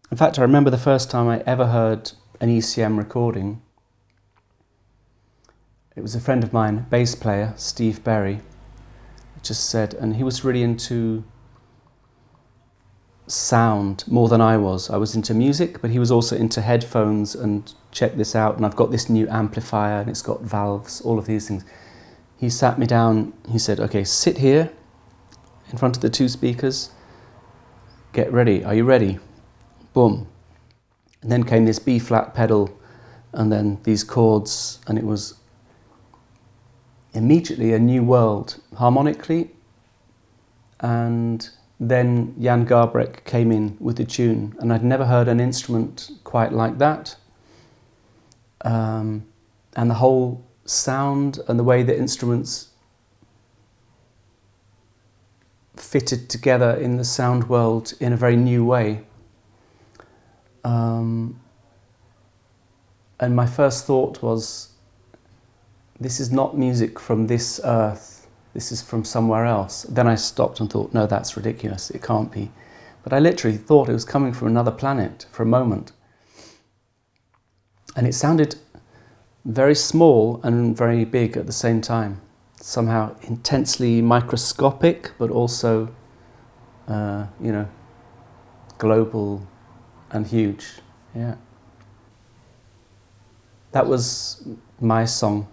In fact, I remember the first time I ever heard an ECM recording. It was a friend of mine, bass player, Steve Berry, just said, and he was really into sound more than I was. I was into music, but he was also into headphones and check this out, and I've got this new amplifier and it's got valves, all of these things. He sat me down, he said, okay, sit here in front of the two speakers, get ready, are you ready? Boom. And then came this B-flat pedal and then these chords, and it was immediately a new world harmonically. And then Jan Garbarek came in with the tune, and I'd never heard an instrument quite like that. And the whole sound and the way the instruments fitted together in the sound world in a very new way. And my first thought was, this is not music from this earth, this is from somewhere else. Then I stopped and thought, no, that's ridiculous, it can't be. But I literally thought it was coming from another planet for a moment. And it sounded very small and very big at the same time. Somehow intensely microscopic, but also, global and huge. Yeah. That was my song.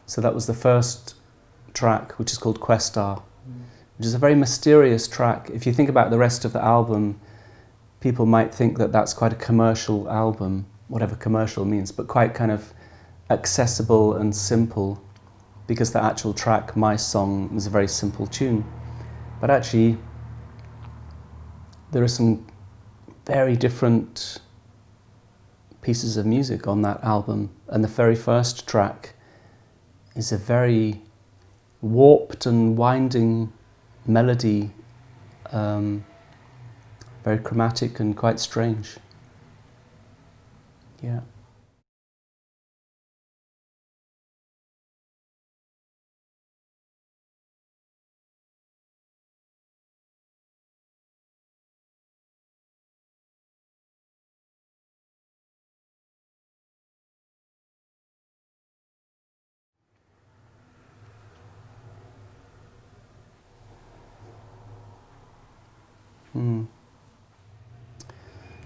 So that was the first track, which is called Questar, which is a very mysterious track. If you think about the rest of the album, people might think that that's quite a commercial album, whatever commercial means, but quite kind of accessible and simple, because the actual track, My Song, is a very simple tune. But actually, there are some very different pieces of music on that album, and the very first track is a very warped and winding melody, very chromatic and quite strange. Yeah.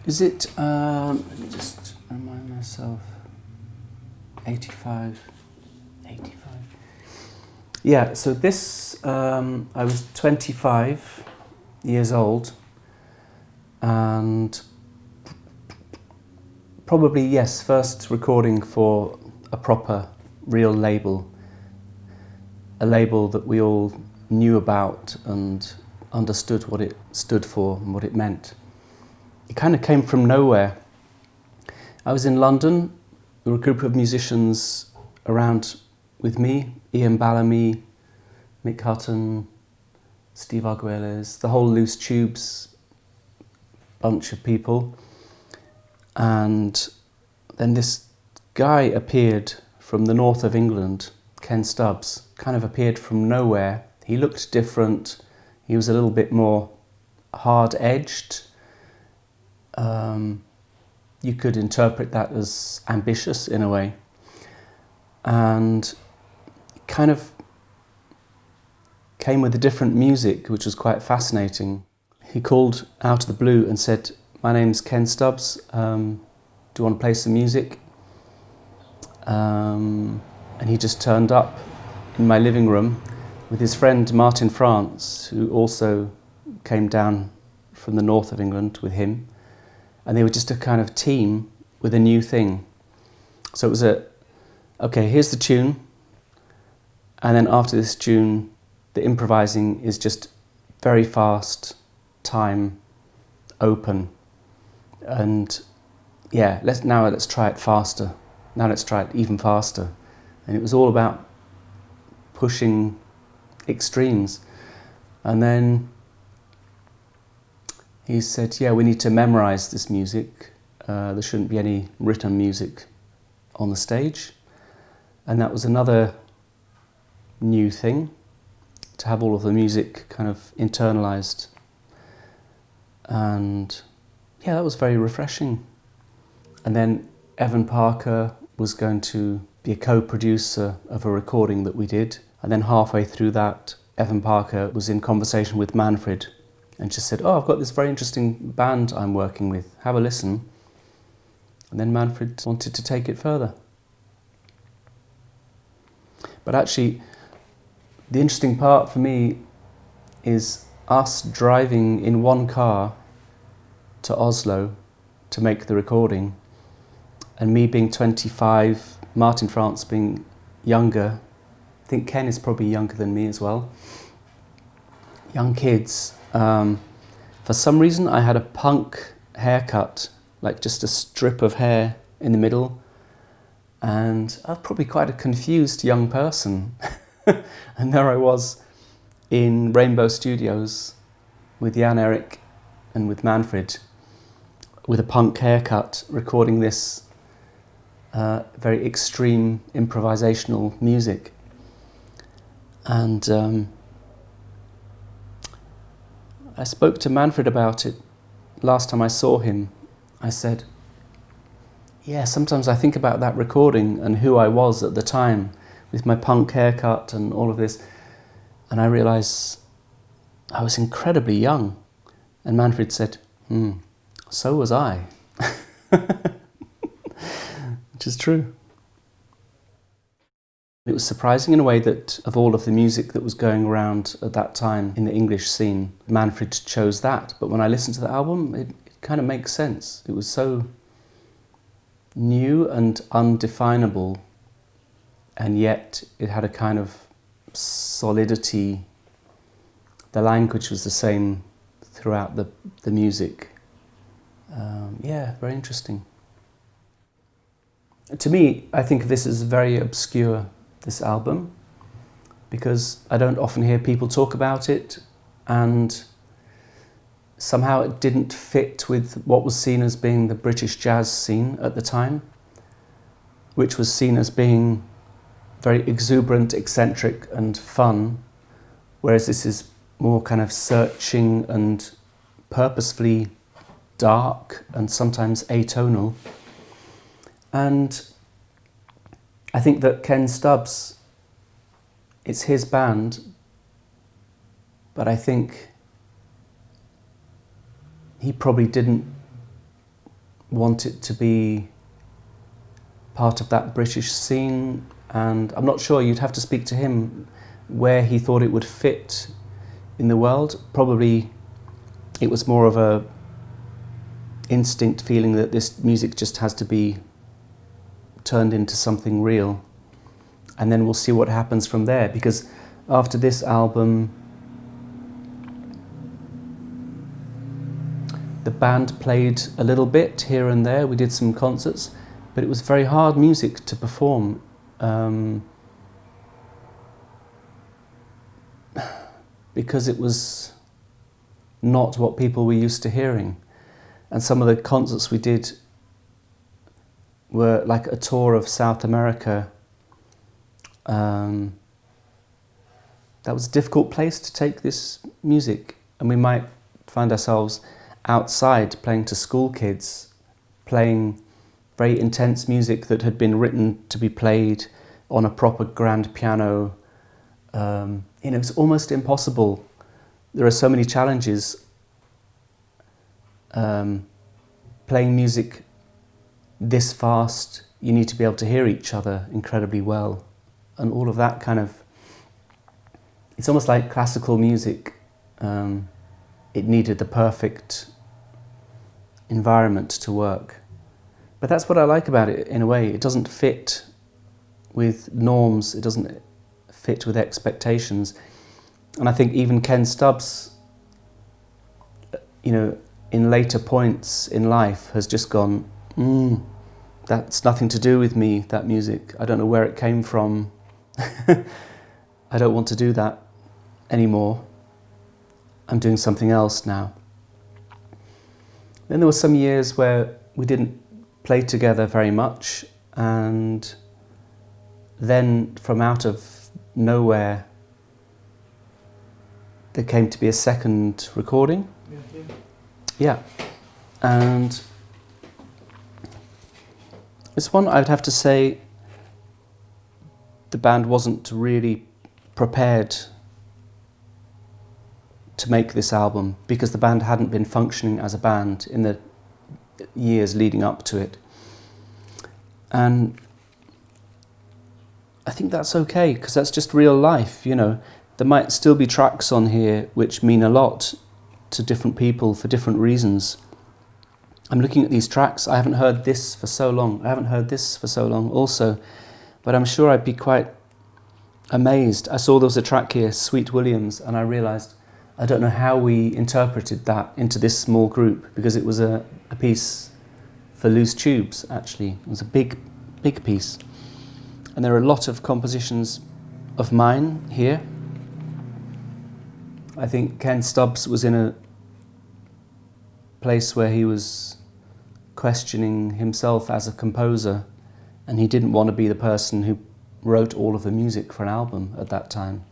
Is it, let me just remind myself, 85. Yeah, so this, I was 25 years old, and probably, yes, first recording for a proper, real label, a label that we all knew about and understood what it stood for and what it meant. It kind of came from nowhere. I was in London. There were a group of musicians around with me, Ian Bellamy, Mick Hutton, Steve Arguelles, the whole Loose Tubes bunch of people. And then this guy appeared from the north of England, Ken Stubbs, kind of appeared from nowhere. He looked different. He was a little bit more hard-edged. You could interpret that as ambitious in a way. And kind of came with a different music, which was quite fascinating. He called out of the blue and said, my name's Ken Stubbs, do you want to play some music? And he just turned up in my living room with his friend Martin France, who also came down from the north of England with him. And they were just a kind of team with a new thing. So it was okay, here's the tune. And then after this tune, the improvising is just very fast, time, open. And yeah, let's try it faster. Now let's try it even faster. And it was all about pushing extremes. And then he said, yeah, we need to memorize this music. There shouldn't be any written music on the stage. And that was another new thing, to have all of the music kind of internalized. And yeah, that was very refreshing. And then Evan Parker was going to be a co-producer of a recording that we did. And then halfway through that, Evan Parker was in conversation with Manfred and just said, oh, I've got this very interesting band I'm working with, have a listen. And then Manfred wanted to take it further. But actually, the interesting part for me is us driving in one car to Oslo to make the recording, and me being 25, Martin France being younger. I think Ken is probably younger than me as well. Young kids. For some reason I had a punk haircut, like just a strip of hair in the middle, and I was probably quite a confused young person. And there I was in Rainbow Studios with Jan Erik and with Manfred with a punk haircut, recording this very extreme improvisational music. And I spoke to Manfred about it last time I saw him. I said, yeah, sometimes I think about that recording and who I was at the time with my punk haircut and all of this, and I realise I was incredibly young. And Manfred said, so was I. Which is true. It was surprising in a way that of all of the music that was going around at that time in the English scene, Manfred chose that. But when I listened to the album, it kind of makes sense. It was so new and undefinable, and yet it had a kind of solidity. The language was the same throughout the music. Yeah, very interesting. To me, I think of this as very obscure, this album, because I don't often hear people talk about it, and somehow it didn't fit with what was seen as being the British jazz scene at the time, which was seen as being very exuberant, eccentric and fun, whereas this is more kind of searching and purposefully dark and sometimes atonal. And I think that Ken Stubbs, it's his band, but I think he probably didn't want it to be part of that British scene, and I'm not sure, you'd have to speak to him where he thought it would fit in the world. Probably it was more of a instinct feeling that this music just has to be turned into something real, and then we'll see what happens from there, because after this album the band played a little bit here and there, we did some concerts, but it was very hard music to perform, because it was not what people were used to hearing. And some of the concerts we did were like a tour of South America. That was a difficult place to take this music, and we might find ourselves outside playing to school kids, playing very intense music that had been written to be played on a proper grand piano. It's almost impossible. There are so many challenges playing music this fast. You need to be able to hear each other incredibly well, and all of that kind of, it's almost like classical music. It needed the perfect environment to work. But that's what I like about it in a way. It doesn't fit with norms, it doesn't fit with expectations. And I think even Ken Stubbs, in later points in life has just gone, that's nothing to do with me, that music. I don't know where it came from. I don't want to do that anymore. I'm doing something else now. Then there were some years where we didn't play together very much, and then from out of nowhere there came to be a second recording. Yeah. And it's one I'd have to say the band wasn't really prepared to make this album, because the band hadn't been functioning as a band in the years leading up to it. And I think that's okay, because that's just real life, you know. There might still be tracks on here which mean a lot to different people for different reasons. I'm looking at these tracks. I haven't heard this for so long. I haven't heard this for so long also. But I'm sure I'd be quite amazed. I saw there was a track here, Sweet Williams, and I realised I don't know how we interpreted that into this small group, because it was a piece for Loose Tubes, actually. It was a big piece. And there are a lot of compositions of mine here. I think Ken Stubbs was in a place where he was questioning himself as a composer, and he didn't want to be the person who wrote all of the music for an album at that time.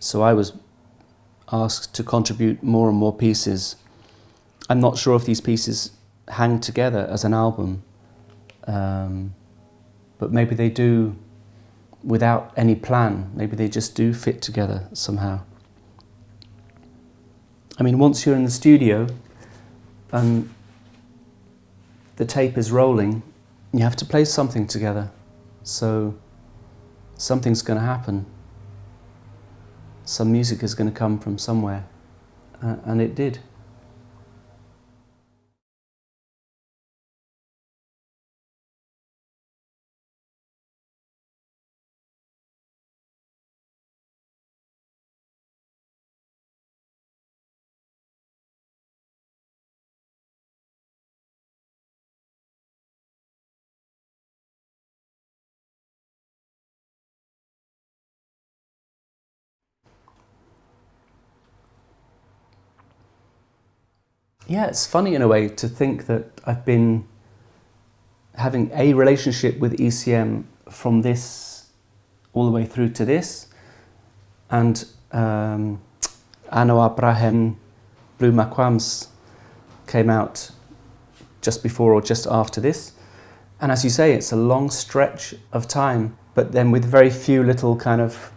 So I was asked to contribute more and more pieces. I'm not sure if these pieces hang together as an album, but maybe they do without any plan. Maybe they just do fit together somehow. I mean, once you're in the studio and the tape is rolling, you have to play something together. So something's going to happen. Some music is going to come from somewhere, and it did. Yeah, it's funny in a way to think that I've been having a relationship with ECM from this all the way through to this, and Anno Abraham Blue Maquams came out just before or just after this. And as you say, it's a long stretch of time, but then with very few little kind of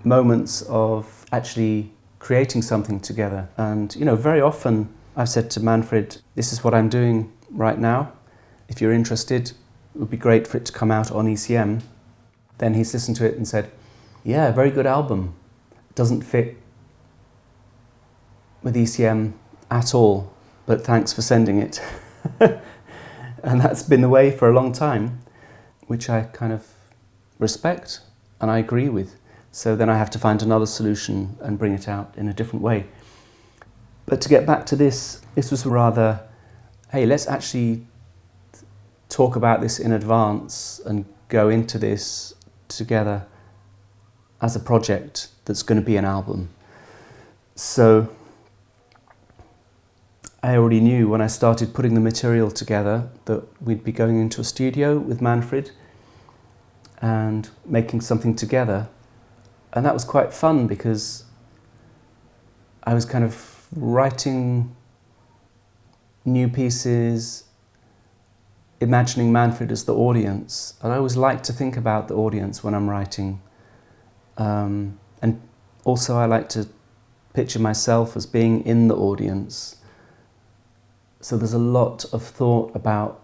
moments of actually creating something together. And, you know, very often I've said to Manfred, this is what I'm doing right now. If you're interested, it would be great for it to come out on ECM. Then he's listened to it and said, yeah, very good album. Doesn't fit with ECM at all, but thanks for sending it. And that's been the way for a long time, which I kind of respect and I agree with. So then I have to find another solution and bring it out in a different way. But to get back to this was rather, hey, let's actually talk about this in advance and go into this together as a project that's going to be an album. So I already knew when I started putting the material together that we'd be going into a studio with Manfred and making something together. And that was quite fun because I was kind of writing new pieces, imagining Manfred as the audience. And I always like to think about the audience when I'm writing. And also I like to picture myself as being in the audience. So there's a lot of thought about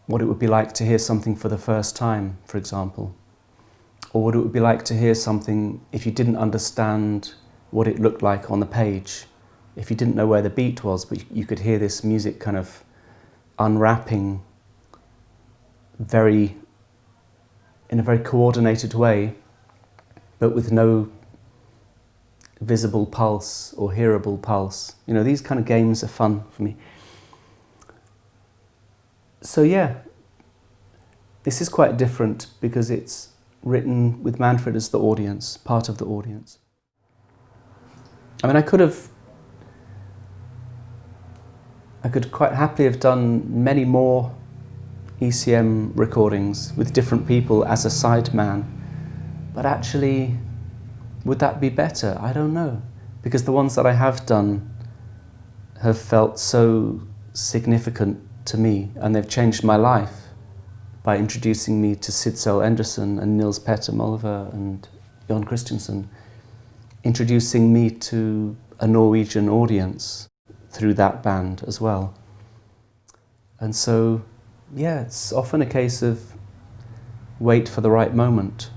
what it would be like to hear something for the first time, for example. Or what it would be like to hear something if you didn't understand what it looked like on the page. If you didn't know where the beat was, but you could hear this music kind of unwrapping in a very coordinated way, but with no visible pulse or hearable pulse. You know, these kind of games are fun for me. So yeah, this is quite different because it's written with Manfred as the audience, part of the audience. I mean, I could quite happily have done many more ECM recordings with different people as a sideman, but actually, would that be better? I don't know, because the ones that I have done have felt so significant to me, and they've changed my life by introducing me to Sidsel Andersen and Nils Petter Molver and Jon Christensen, introducing me to a Norwegian audience through that band as well. And so, yeah, it's often a case of wait for the right moment.